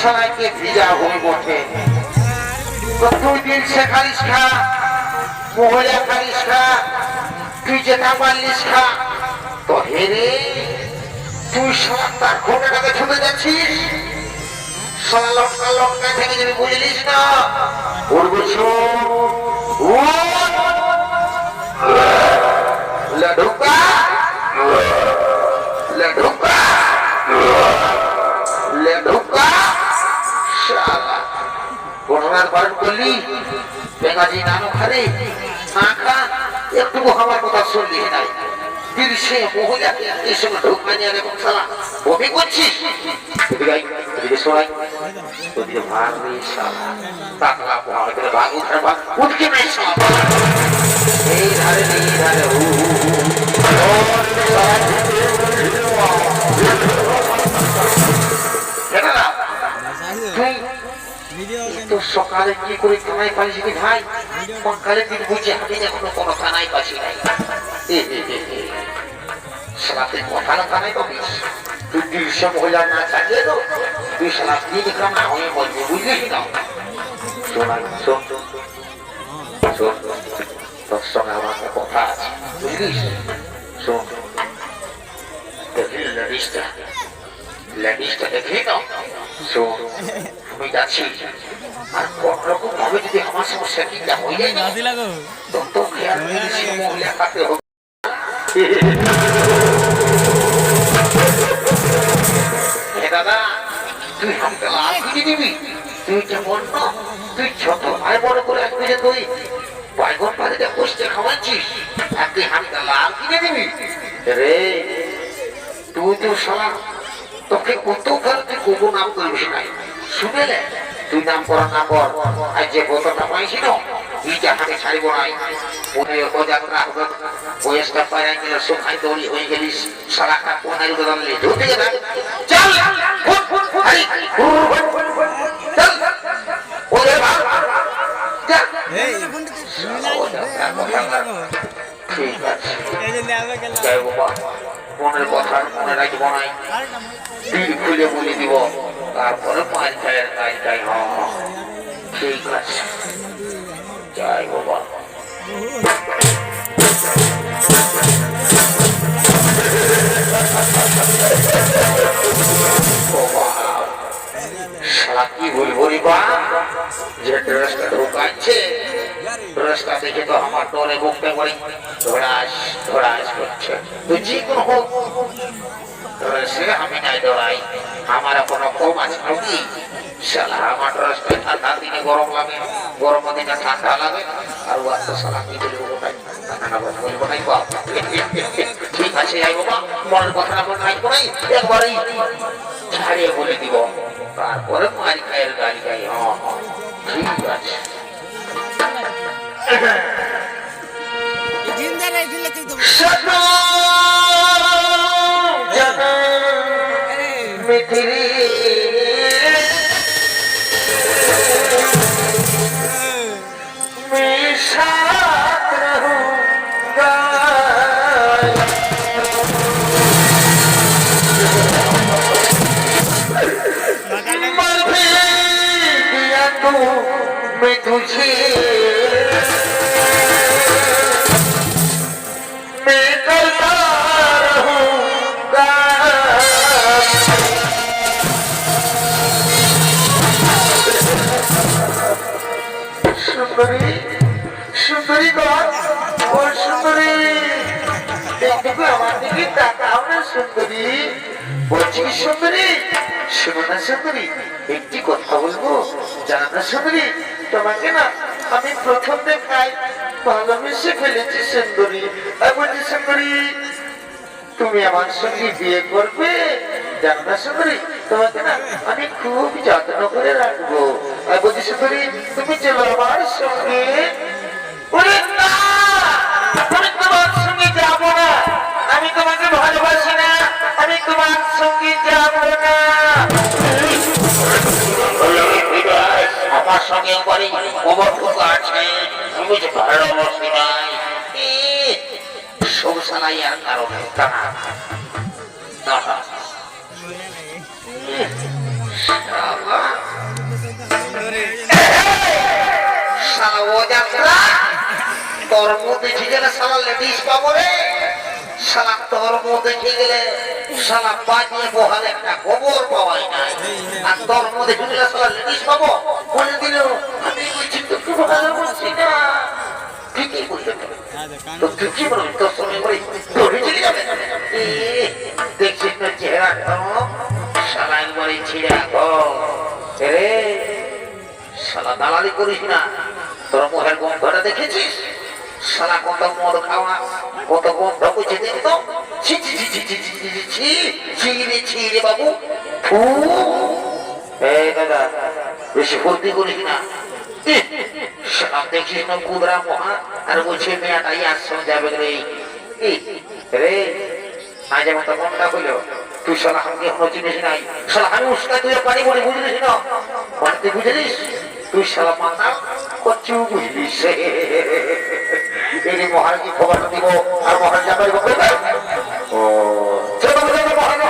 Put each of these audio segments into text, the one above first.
সবাইকে ভিজা হয়ে বসে তুই দিন সে খারিস খা মহিলা খারিস খা তুই যেটা পারলিস খা তো হেরে তুই সব তার ঘটনাটাকে ছুটে যাচ্ছিস সারা লটকা লটকা থেকে যদি বুঝলিস না উঠবো ঢুকা ঢুকা ঢুকা ঘটনার পালন করলি বেগাজি নানু খারে না খা একটু আমার কথা শুনলি নাই সে মহিলাকে এই সময় ঢুকা নিয়ে এখন সালা বমি করছিস শোনাই ওদিকে ভাগ নেই সালা টাকলা ভাগ উঠার ভাগ উঠকে নেই এই ধারে এই ধারে তো সকালে কি করে থানায় পালিস কি ভাই সকালে দিন বুঝে আমি এখনো কোনো থানায় পাচ্ছি নাই সালাতে কথা না থানায় পাবিস তুই 200 মহিলা না চালিয়ে তো তুই সালা 3 গ্রাম না হয়ে বলবি বুঝলিস না শোনাই শোন শোন তোর সঙ্গে আমার কথা আছে বুঝলিস শোন দেখলি লেডিসটা দেখলি না শোন আমি যাচ্ছি আর কোনরকম ভাবে যদি আমার সমস্যা কি হয়ে যায় না তো খেয়াল মহিলা খাতে হবে দাদা তুই হামটা লাল কিনে দিবি তুই যেমন তুই ছোট ভাই বড় করে আসবি যে তুই বাইগন বাড়িতে বসতে খাওয়াচ্ছিস আর তুই হামটা লাল কিনে দিবি রে তুই তো শালা তোকে কত কাল তুই কবু নাম করিস নাই শুনেলে তুই নাম করা না কর আর যে বোতলটা পাইছি না তুই যাহাকে ছাড়িব নাই মনে যাত্রা হবে বয়সটা পাইয়া গেলে সোখাই দৌড়ি হয়ে গেলিস সারাটা কোনায় উঠে দাঁড়ালি ধরতে গেলে চল চল ওদের ঠিক আছে মনের কথা মনে রাখবো নাই দিল খুলে বলে দিব তারপরে মাছ খায়ের কাজ খাই ঠিক আছে যাই বাবা শালা কি বলবো রে বা যে ড্রেসটা ঢোকাচ্ছে ড্রেসটা দেখে তো আমার ডরে বুকটা করে ধরাস ধরাস করছে তো যে কোনো হোক ড্রেসে আমি নাই ডরাই আমার কোনো কম আছে নাকি শালা আমার ড্রেসটা ঠান্ডা দিনে গরম লাগে গরম দিনে ঠান্ডা লাগে আর ও তো শালা কি বলবো ওটাই না বলবো নাই বাপ ঠিক আছে আই বাবা মনের কথা মনে রাখবো নাই একবারই ছাড়িয়ে বলে দিব তারপরে মারি খায়ের গাড়ি গাই ঠিক আছে मैं तुझे मैं करता रहूंगा सुंदरी सुंदरी कौन और सुंदरी देखने को हमारे की ताकाव ना सुंदरी বলছি সুন্দরী শোনো না সুন্দরী একটি কথা বলবো জানো না সুন্দরী তোমাকে না আমি প্রথম দেখায় ভালোবেসে ফেলেছি সুন্দরী আর বলছি সুন্দরী তুমি আমার সঙ্গে বিয়ে করবে জানো না সুন্দরী তোমাকে না আমি খুব যত্ন করে রাখবো আর বলছি সুন্দরী তুমি চলো আমার সঙ্গে বলে না আমি তোমার সঙ্গে যাবো না আমি তোমাকে ভালোবাসি না আমি তোমার সঙ্গে যাব না আমার সঙ্গে পরে খবরটুকু আছে তুমি যে ভালোবাসি নাই সংসারাই আর কারণ না ধর্ম দেখে গেলে শালা লেডিস পাবো রে, শালা ধর্ম দেখে গেলে শালা বাজিয়ে বহাল একটা গোবর পাওয়াই নাই, আর ধর্ম দেখে গেলে শালা লেডিস পাবো বলে দিল। আমি বলছি তোকে ভালো বলছি না, ঠিকই বলতে তো ঠিকই বলবি, তোর সঙ্গে করে তোরে চলে যাবে। দেখছিস না চেহারা শালা একবারে ছিঁড়া রে, শালা দালালি করিস না, তোর মুখের গন্ধটা দেখেছিস? শালা কত মদ খাওয়া, কত গন্ধ করছে দেখতো। ছি ছি ছি ছি ছি ছি ছি ছি ছি রে ছি রে বাবু। এই দাদা বেশি ফুর্তি করিস না, শালা দেখিস না কুদরা মহা, আর বলছে মেয়েটাই আসছে যাবে রে। রে না যেমন তো মনটা হইল, তুই শালা আমি এখনো চিনিস নাই, শালা আমি উস্কা তুই পানি বলি বুঝলিস না, মানে তুই বুঝলিস তুই শালা মাথা কচু বুঝলিস। এই মহারাজকে খবরটা দিব আর মহারাজ যাবে ও চলো মহারাজ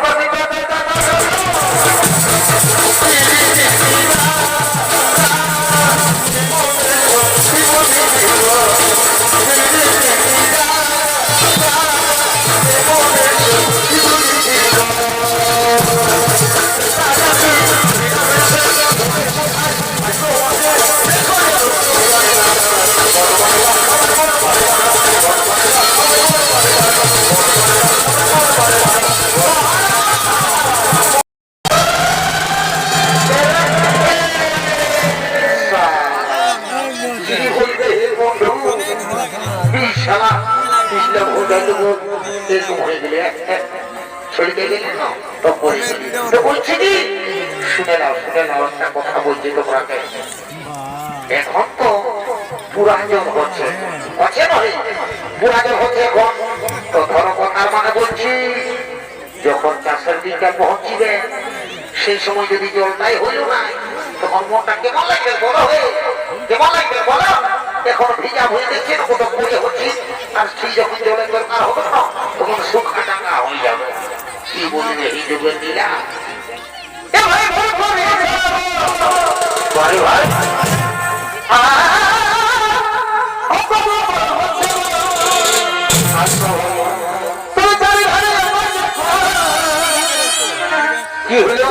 এখন তো পুরাজন হচ্ছে পুরাজন হচ্ছে এখন তো ধরো কথার মানে বলছি, যখন চাষের দিনটা পৌঁছিবে সেই সময় যদি জলটাই হইল না, তখন মনটা কেমন লাগবে বলো, কেমন লাগবে বলো? এখন ভিজা হয়ে দেখছে কত পড়ে হচ্ছে, আর সেই যখন জলের দরকার হবে না তখন শুকনা টাকা হয়ে যাবে। কি বলবে এই যুগের নীলা ভাই ভাই কি হলো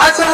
আচ্ছা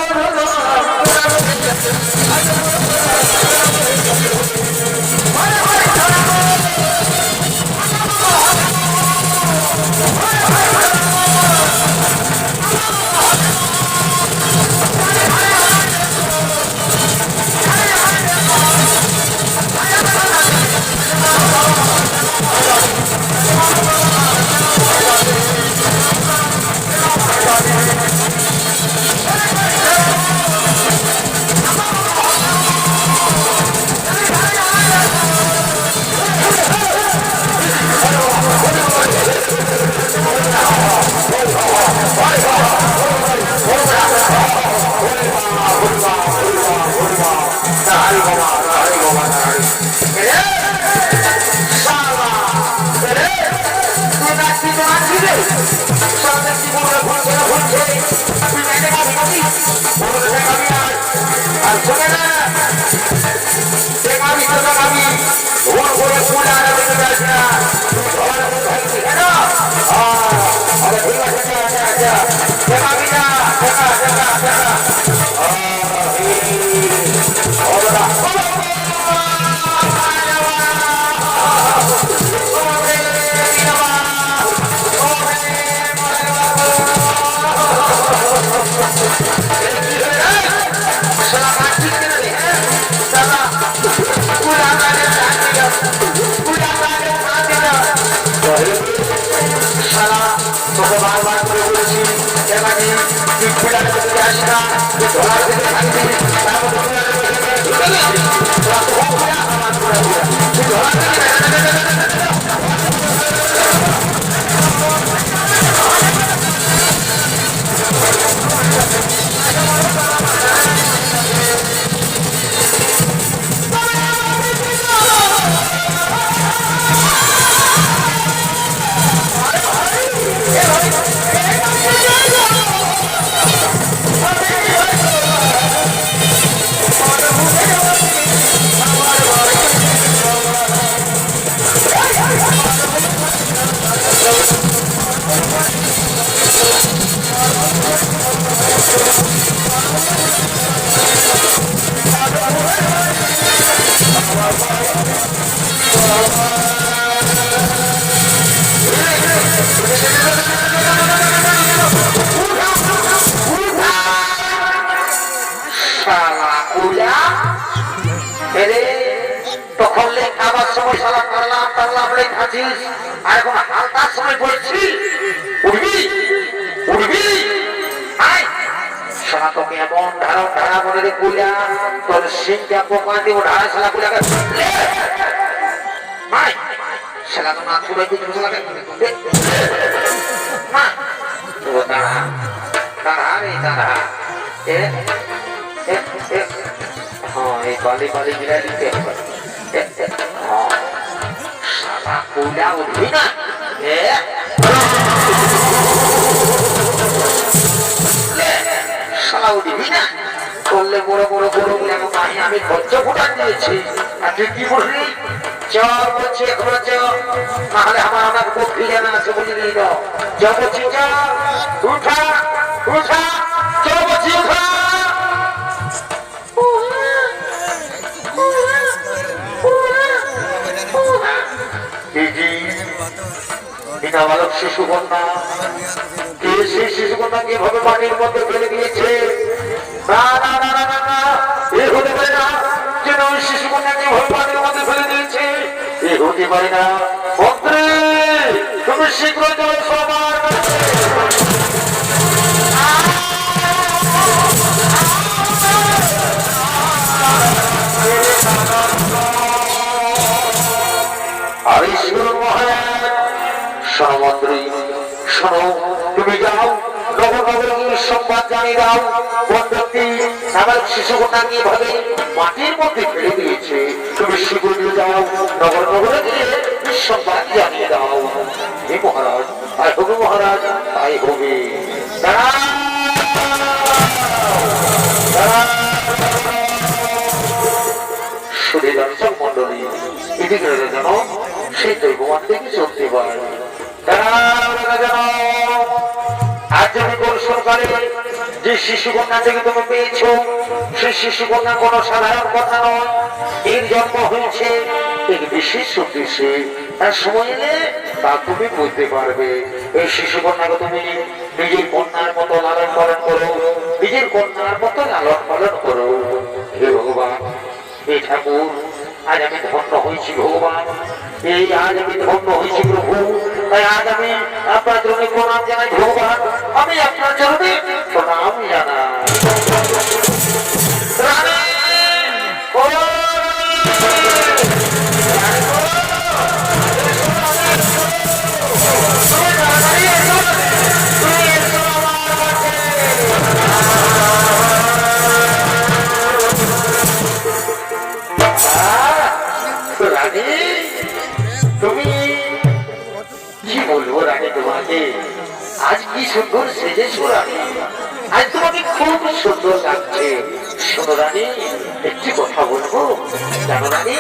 আছিস আর এখন হালকার সময় পড়েছি উঠবি উঠবি আয় শালা তোকে এমন ধারা ধারা মনে রে কুলা তোর সিংটা পোকা দিয়ে ধারা শালা কুলাকে আয় শালা তো না তুলে কিছু শালাকে মা তো দাঁড়া দাঁড়া রে দাঁড়া हाँ ये बाली बाली गिरा लीते हाँ साला पूजा उठी ना ले साला उठी ना করলে বড় বড় বড় বলে আমি আমি খরচ ফুটা দিয়েছি আর তুই কি বললি চল বলছি এখন চল নাহলে আমার আমার বকরি জানা আছে বলে নিয়ে দাও চল বলছি চল উঠা উঠা চল বলছি উঠা বালক শিশু কন্যা কে সেই শিশু কন্যাকে এভাবে পানির মধ্যে ফেলে দিয়েছে না না না না না এ হতে পারে না যেন ওই শিশু কন্যাকে এভাবে পানির মধ্যে ফেলে দিয়েছে এ হতে পারে না মন্ত্রী তুমি শীঘ্র চলো সবার আর ঈশ্বর মহারাজ মন্ত্রী শোনো তুমি যাও নবনগরীর সংবাদ জানিয়ে দাও বন্ধুটি আমার শিশু কন্যাকে ভাবে মাটির মধ্যে ফেলে দিয়েছে তুমি শীঘ্র যাও নগরে গিয়ে সংবাদ জানিয়ে দাও হে মহারাজ তাই হবে মহারাজ তাই হবে শুধু দর্শক মন্ডলী এদিকে যেন সেই দৈবমান থেকে চলতে পারে আজ আমি সরকারে যে শিশু কন্যা থেকে তুমি পেয়েছ সেই শিশু কন্যা কোন সাধারণ কথা নয় এর জন্ম হয়েছে এক বিশেষ উদ্দেশ্যে তার সময় এলে তা তুমি বুঝতে পারবে এই শিশু কন্যাকে তুমি নিজের কন্যার মতো লালন পালন করো নিজের কন্যার মতো লালন পালন করো হে ভগবান হে ঠাকুর আজ আমি ধন্য হয়েছি ভগবান এই আজ আমি ধন্য হয়েছি প্রভু তাই আজ আমি আপনার জন্য প্রণাম জানাই ভগবান আমি আপনার জন্য প্রণাম জানাই তুমি কি বলবো রানী তোমাকে আজ কি সুন্দর সেজেছো রানী আজ তোমাকে খুব সুন্দর লাগছে শোনো রানী একটি কথা বলবো জানো রানী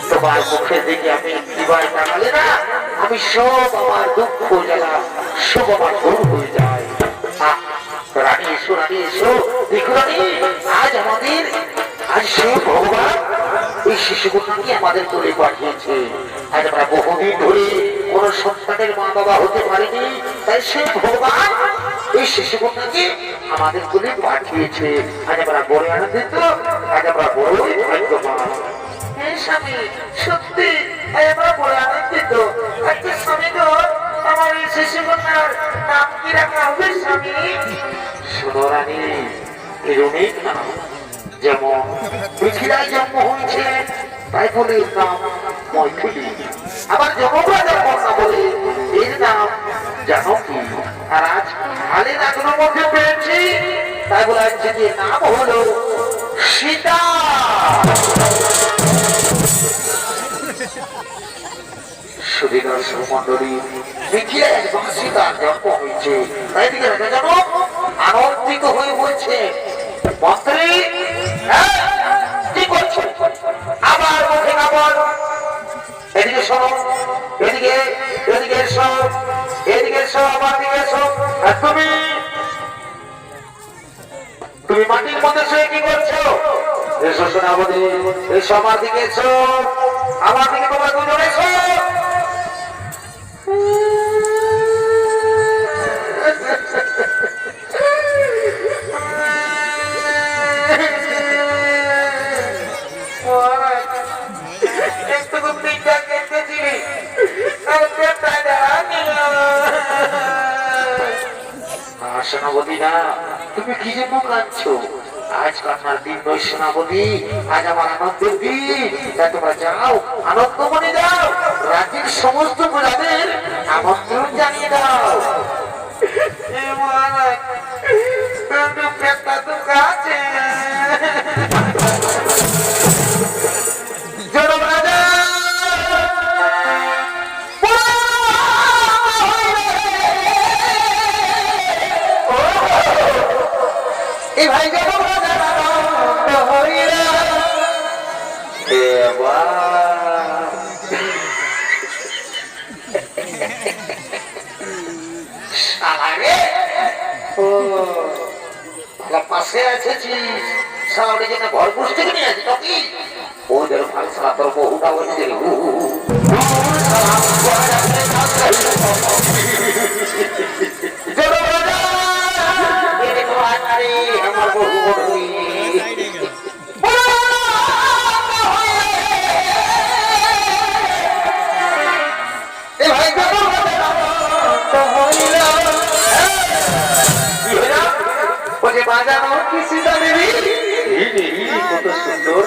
তোমার মুখের দিকে আমি একটিবার তাকালে না আমি সব আমার দুঃখ জ্বালা সব আমার দূর হয়ে যায় রানী এসো দেখো রানী আজ আমাদের আজ সেই ভগবান এই শিশুগুলোকে আমাদের কোলে পাঠিয়েছে আজ আমরা বহুদিন ধরে কোন সন্তানের মা বাবা হতে পারিনি তাই সেই ভগবান এই শিশুগুলোকে আমাদের কোলে পাঠিয়েছে আজ আমরা বড় আনন্দিত আজ আমরা বড়ই ভাগ্যবান স্বামী সত্যি আমরা বড় আনন্দিত একটা স্বামী গো আমার এই শিশুকন্যার নাম কি রাখা হবে স্বামী শোনো রানী এর অনেক নাম যেমন পৃথিবীর জন্ম হয়েছে তাই বলে এর নাম মৈথিলী আবার যমরাজার কন্যা বলে এর নাম জানকী আর আজ হালে নাগর মধ্যে পেয়েছি তাই বলে আজকে যে নাম হলো সীতা শুধু দর্শক মন্ডলী পৃথিবীর একদম সীতার জন্ম হয়েছে তাই দিকে জানো আনন্দিত হয়ে বলছে মন্ত্রী কি করছো আবার মুখে কাপড় এদিকে শোনো এদিকে এদিকে এসো এদিকে এসো আমার দিকে এসো আর তুমি মাটির মধ্যে শুয়ে কি করছো এসো সোনাবতী এসো আমার দিকে এসো আমার দিকে তোমরা দুজন এসো তুমি কি জন্য কাঁদছো? আজ কান্নার দিন নয় সোনাবতী, আজ আমার আনন্দের দিন। তোমরা যাও, আনন্দ মনে যাও, রাজ্যের সমস্ত প্রজাদের আমন্ত্রণ জানিয়ে দাও। পাশে এসেছিস সামনে যেন ঘর বসে থেকে নিয়ে আসি নাকি ওদের ফালসা তোর বহুটা হচ্ছে আমার বহু বাজানো কি সীতা দেবী কত সুন্দর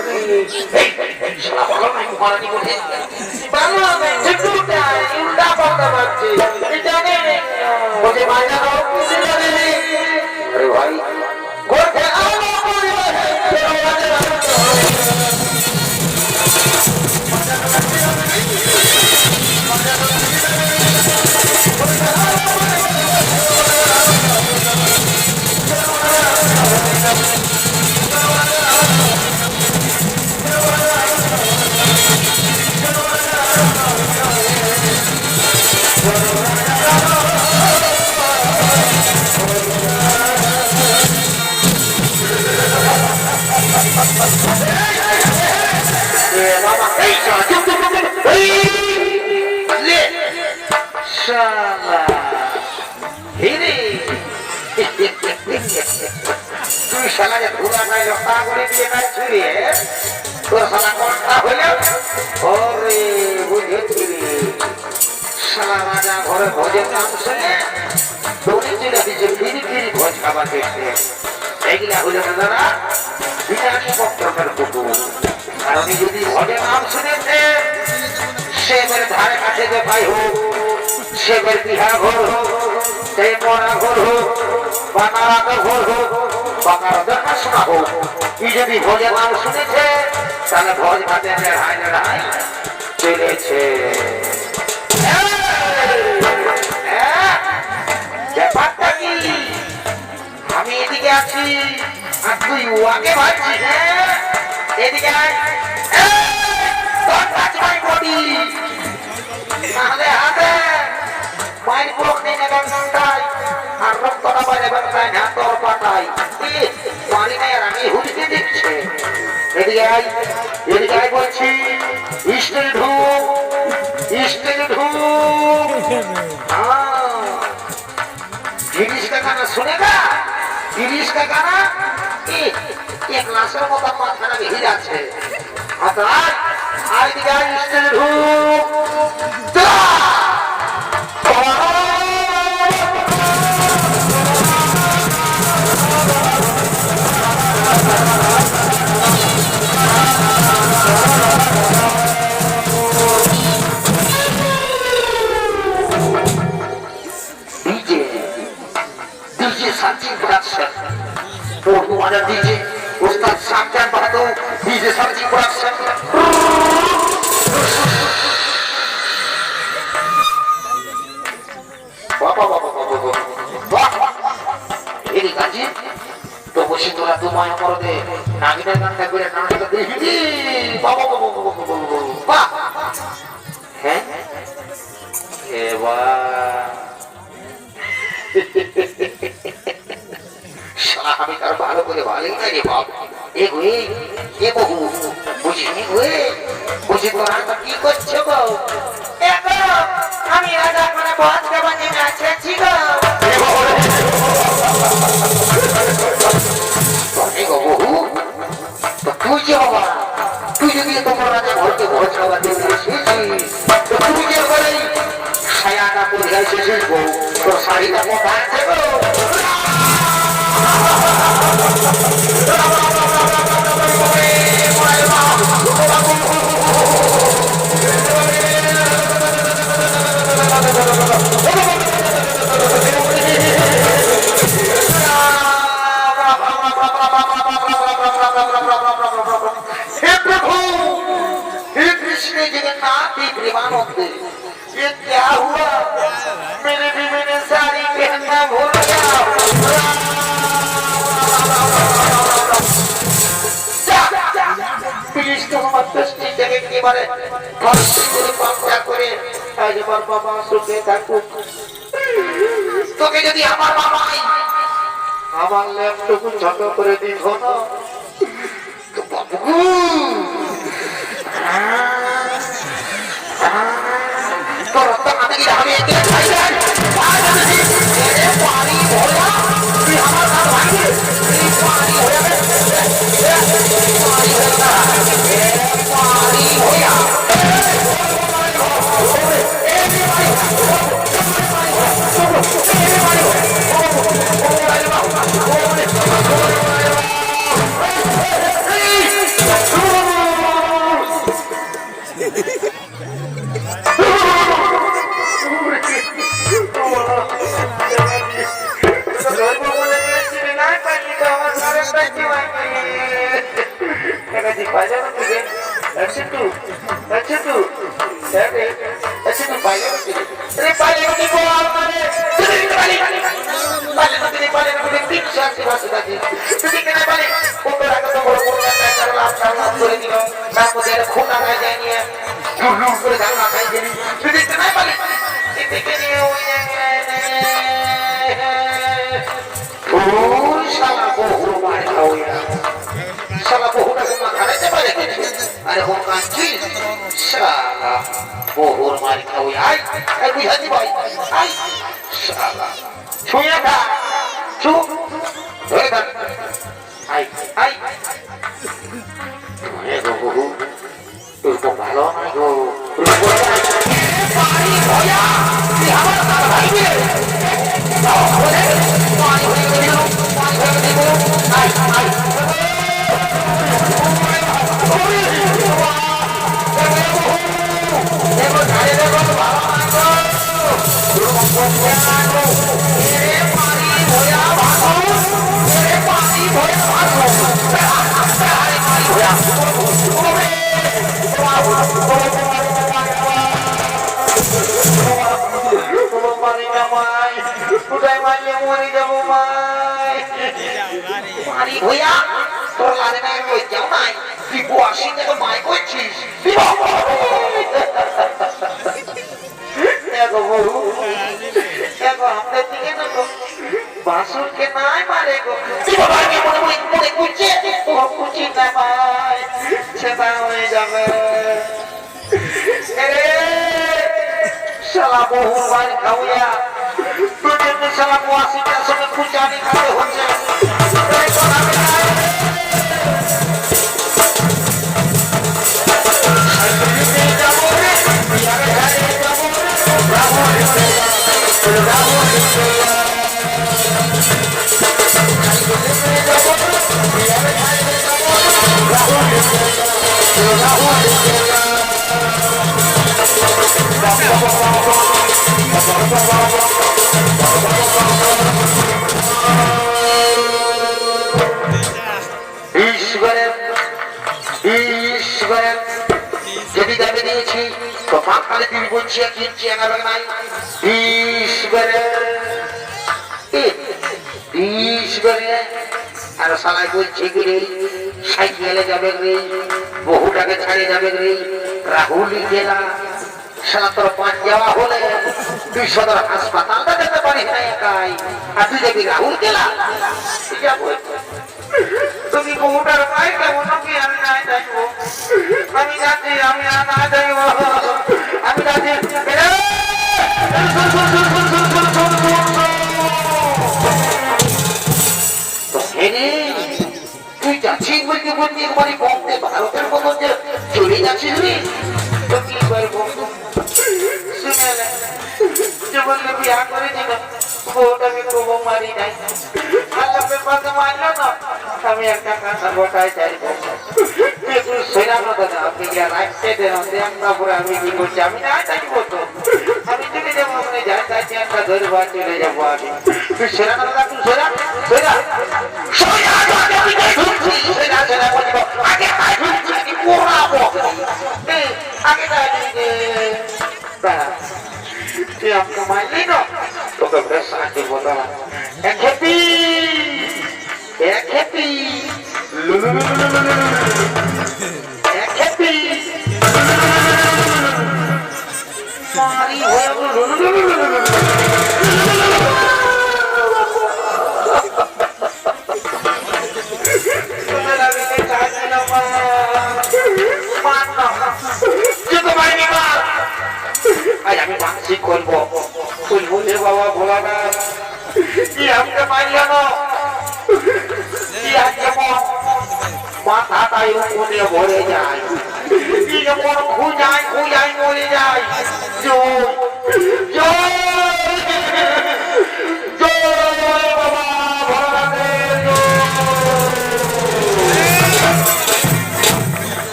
বাজানো কি সীতা দেবী ভাই তুই সালা ধুলা নাই লতা করে দিয়ে নাই ছুড়িয়ে তোর সালা কর্তা হইল ওরে বুঝেছি সালা রাজা ঘরে ভোজের নাম শুনে দৌড়ে চলে দিচ্ছে ফিরি ফিরি ভোজ খাবার দেখতে এগুলা হইল না দাদা বিরাট পত্রকের কুকুর আর উনি যদি ভোজের নাম শুনেছে সে মেরে ধারে কাছে যে ভাই হোক সে মেরে বিহা ঘর হোক সে মরা ঘর হোক বানারাতে ঘর হোক বাংলার দেখাশোনা হোক কি যদি ভোজের নাম শুনেছে তাহলে ভোজ ভাতে লড়াই চলেছে ব্যাপারটা কি আমি এদিকে আছি আর তুই ওয়াকে ভাবছি এদিকে তাহলে হাতে মাইল ব্লক নেই না গানটাই আর রক্তটা বাজে বাজে না তোর পাতাই পানি নাই আর আমি হুলকে দিচ্ছে এদিকে আই বলছি স্টেজ ঢুক गिरीश का गाना सुनेगा गिरीश का गाना एक लाशर मत माथा में हिला छे अतः आई दिया stage ढूक DJ Ustaz Samjan Batu DJ Sarji Production ini kaji to bosi tola tu maya korode nagina ganda kore nana to hi ba he ewa আমি তার ভালো করে ভালোই না রে বাপ এ বহু বুঝিনি বুঝি তোরা তো কি করছো গো আমি রাজা মানে বাদ দেওয়া নিয়ে আছেছি গো বহু তুই যে বাবা তুই যদি তোমার রাজা ঘরকে ঘর খাওয়া দিয়ে এসেছিস তো তুই যে করে সায়াটা পরে এসেছিস গো তোর শাড়িটা কোথায় আছে গো जमानत दे। ये क्या हुआ? मेरे बीवी ने साड़ी पहनना भूल गया। प्लीज तो मत टेस्टी जगह के बारे फालतू করে পাপটা করে আজ আমার বাবা সুখে থাকুক। তোকে যদি আমার বাবাই আমার ল্যাপটপ ছোট করে দিত না তো বাবু তোর তো আমি কি আমি একে খাই যাই এরে পানি ভরা তুই আমার কাছে ভাই এই পানি হয়ে গেছে পানি হয়ে না পানি হইয়া শালা বহুটাকে মাথা রাখতে পারে আরে হোক কাঁচি শালা বহুর মার খাওয়াই আই আই বুঝাতি ভাই আই শালা ছুঁয়ে খা চুপ ধরে থাক আই আই এ গো বহু তোর তো ভালো না গো পানি ভয়া তুই আমার কাছে ভাইবে পানি হয়ে গেল পানি হয়ে গেল আই আই भैया তোর লাগে না কই যাও নাই তুই বসি তো মাই কইছিস দেখো বহু দেখো আমাদের দিকে না বাসুর কে নাই মারে গো তুই বাবাকে মনে মনে মনে কুচি তো কুচি না ভাই সেটা হয়ে যাবে আরে শালা বহু ভাই খাওয়া তুই যে শালা ওয়াসিটার সঙ্গে কুচানি খাবে হচ্ছে যদি দাবি দিয়েছি তো মা কালে তুমি বলছি কিনছি এগাবে নাই আর সালাই বলছি রে সাইকেলে যাবে রে বহুটাকে ছাড়িয়ে যাবে রে রাহুল গেলা সালা তোর পাঁচ যাওয়া হলে তুই সদর হাসপাতালটা যেতে পারিস না একাই আর তুই দেখবি রাহুল গেলা তুমি বহুটার পাই কেমন কি আমি নাই দেখবো আমি যাচ্ছি আমি না দেখব আমি যাচ্ছি তুই যাচ্ছিস বলতে বলতে একবারই বন্ধে ভারতের মতো যে চলে যাচ্ছিস রে তো কি করবো শুনে যে বললে বিয়া করে দিল বউটাকে প্রভু মারি নাই আল্লাপের পাশে মারলো না আমি একটা কাঁচা গোটায় চাইবো তুই সেরানো দাদা আপনি গিয়া রাখতে দেন তারপরে আমি কি করছি আমি না চাইবো তো আমি চলে যাবো আপনি যাই চাইছি একটা ধরবো আর চলে যাবো আমি তুই সেরানো দাদা তুই সেরা সেরা আগে আগে খেপি মারি হয়ে আমি মানসিক করবো তুই বলে বাবা ভোলা না কি আমাকে মারলাম কি আজকে মাথাটাই উপরে ভরে যায় কি যেমন খুঁজায় মরে যায় জয় জয় জয় বাবা ভোলা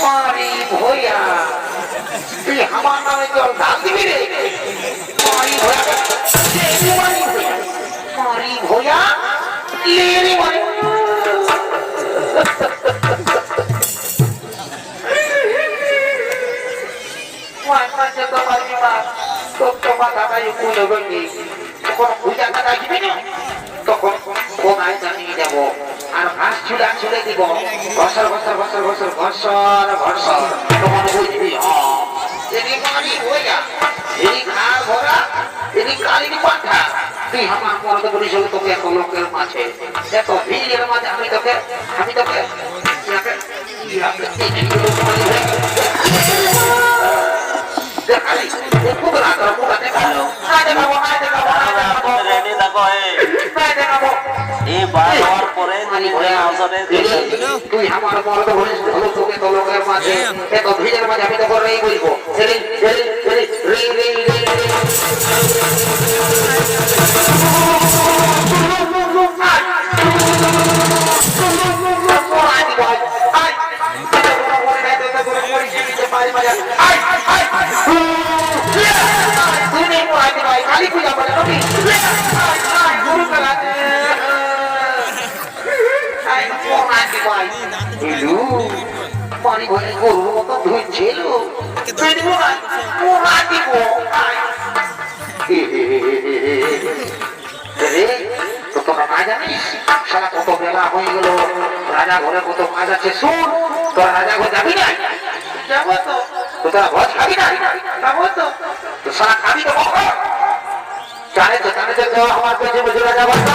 মারি ভইয়া তুই আমার নামে জল ঢাল দিবি রে মারি ভয়া মারি ভয়া লেরে মারি তখন কোনায় জানিয়ে দেব আর ঘাস ছুলে দিব ঘসর ঘসর ঘসর ঘসর ঘসর ঘসর তখন বুঝবি এরি মারি হইয়া এরি ঘাড় ভরা এরি কালির পাঠা তুই আমার মরদ বলিস তোকে এত লোকের মাঝে এত ভিড়ের মাঝে আমি তোকে তুই আমার মরদ বলিস তোকে তো লোকের মাঝে এত ভিড়ের মাঝে আমি তোকে রেই বলবো পানি ভরে গরুর মতো ধুইছিল তোরা না জানিস সারা কত বেলা হয়ে গেল রাজা ঘরে কত কাজ আছে শুন তোরা রাজা ঘর যাবি না যাবো তো তোরা ঘর খাবি না যাবো তো সারা খাবি তো জানে তো আমার পেছনে বসে রাজা বসা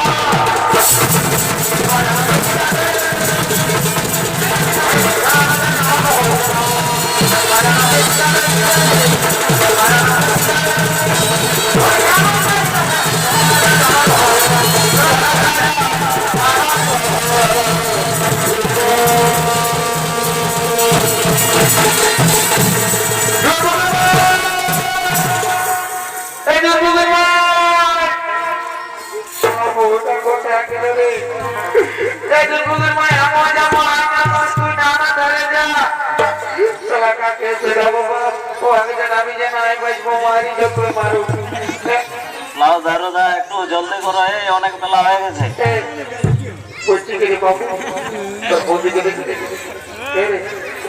একটু জলদি করো অনেক বেলা হয়ে গেছে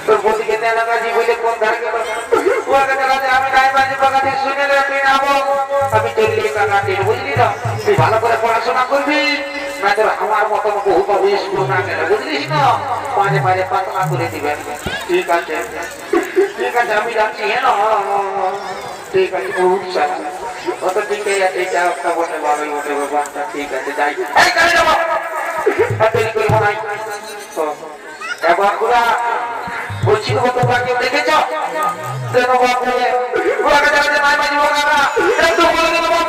তোর বদিকে তেলাবাজি বলে কোন ধারকে আমি রায়বাজি বাগাতে শুনে তুই নামো আমি চললি কাকাটির বুঝলি না তুই ভালো করে পড়াশোনা করবি না তোর আমার মতো বহুত স্কুল না কেন বুঝলিস না মাঝে মাঝে পাতলা করে দিবেন ঠিক আছে আমি রাখছি হ্যাঁ ঠিক আছে বহুত সারা অত ঠিক আছে এটা একটা বটে বাবাই বটে বাবাটা ঠিক আছে যাই এই কালে যাবো তৈরি করে বানাই একবার পুরা বলছি কত বাকি দেখেছ দেন বাপ বলে ওকে যাবে নাই বাজি বাবা এত বলে দেব বাপ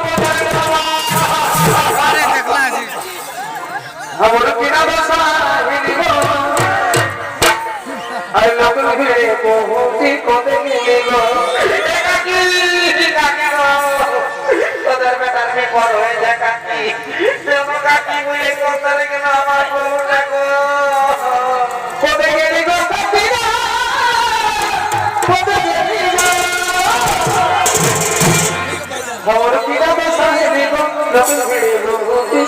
আরে দেখলা আছে আমার কিনা দশা হিলিব আই লোক ঘিরে বহুতি কোদে গেল কাকি গো তোদের বেটার মে বড় হয়ে যা কাকি দেব কাকি বলে কোথায় গেল আমার বউটা গো কোদে গেলি গো কাকি না কোদে গেলি গো আমার কিনা দশা হিলিব লোক ঘিরে বহুতি